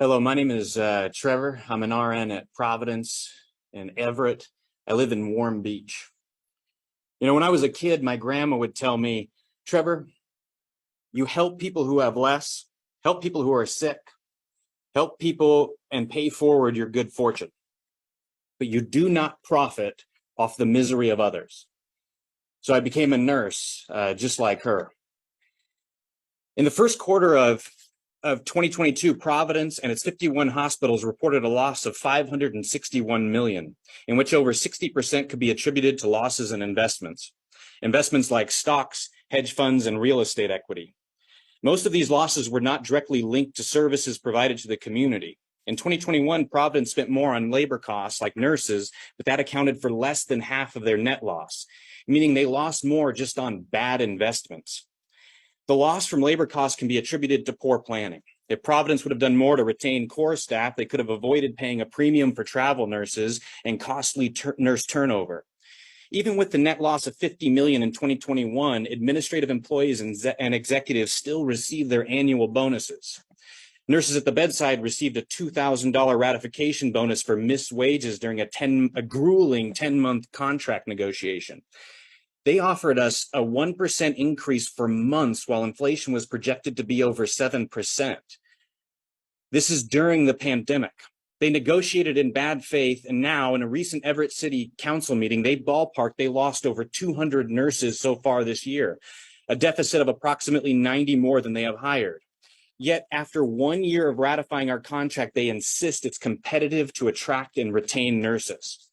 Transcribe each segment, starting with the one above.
Hello, my name is Trevor. I'm an RN at Providence in Everett. I live in Warm Beach. You know, when I was a kid, my grandma would tell me, Trevor, you help people who have less, help people who are sick, help people and pay forward your good fortune. But you do not profit off the misery of others. So I became a nurse, just like her. In the first quarter of 2022, Providence and its 51 hospitals reported a loss of $561 million, in which over 60% could be attributed to losses in investments like stocks, hedge funds, and real estate equity. Most of these losses were not directly linked to services provided to the community. In 2021, Providence spent more on labor costs like nurses, but that accounted for less than half of their net loss, meaning they lost more just on bad investments. The loss from labor costs can be attributed to poor planning. If Providence would have done more to retain core staff, they could have avoided paying a premium for travel nurses and costly nurse turnover. Even with the net loss of $50 million in 2021, administrative employees and executives still receive their annual bonuses. Nurses at the bedside received a $2,000 ratification bonus for missed wages during a grueling 10-month contract negotiation. They offered us a 1% increase for months while inflation was projected to be over 7%. This is during the pandemic. They negotiated in bad faith, and now in a recent Everett City Council meeting, they lost over 200 nurses so far this year, a deficit of approximately 90 more than they have hired. Yet after 1 year of ratifying our contract, they insist it's competitive to attract and retain nurses.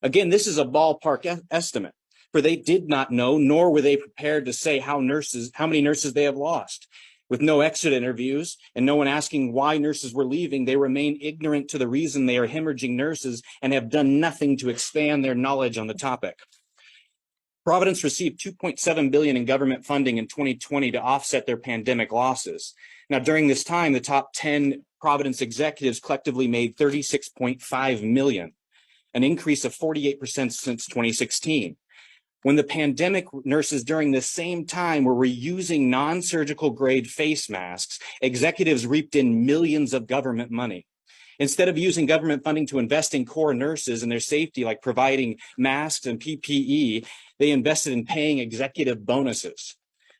Again, this is a ballpark estimate, for they did not know, nor were they prepared to say how many nurses they have lost. With no exit interviews and no one asking why nurses were leaving, they remain ignorant to the reason they are hemorrhaging nurses and have done nothing to expand their knowledge on the topic. Providence received $2.7 billion in government funding in 2020 to offset their pandemic losses. Now, during this time, the top 10 Providence executives collectively made $36.5 million, an increase of 48% since 2016. When the pandemic, nurses during the same time were reusing non-surgical grade face masks, executives reaped in millions of government money. Instead of using government funding to invest in core nurses and their safety, like providing masks and PPE, they invested in paying executive bonuses.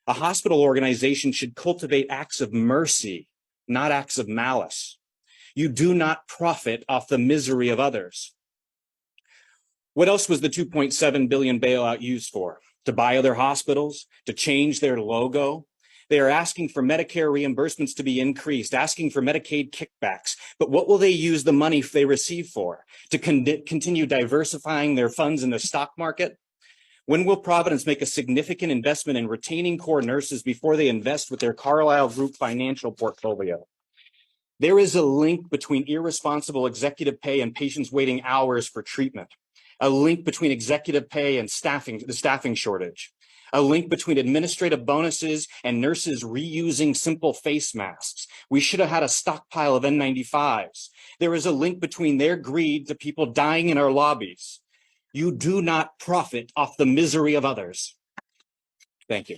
A hospital organization should cultivate acts of mercy, not acts of malice. You do not profit off the misery of others. What else was the $2.7 billion bailout used for? To buy other hospitals? To change their logo? They are asking for Medicare reimbursements to be increased, asking for Medicaid kickbacks. But what will they use the money they receive for? To continue diversifying their funds in the stock market? When will Providence make a significant investment in retaining core nurses before they invest with their Carlyle Group financial portfolio? There is a link between irresponsible executive pay and patients waiting hours for treatment. A link between executive pay and the staffing shortage, a link between administrative bonuses and nurses reusing simple face masks. We should have had a stockpile of N95s. There is a link between their greed to people dying in our lobbies. You do not profit off the misery of others. Thank you.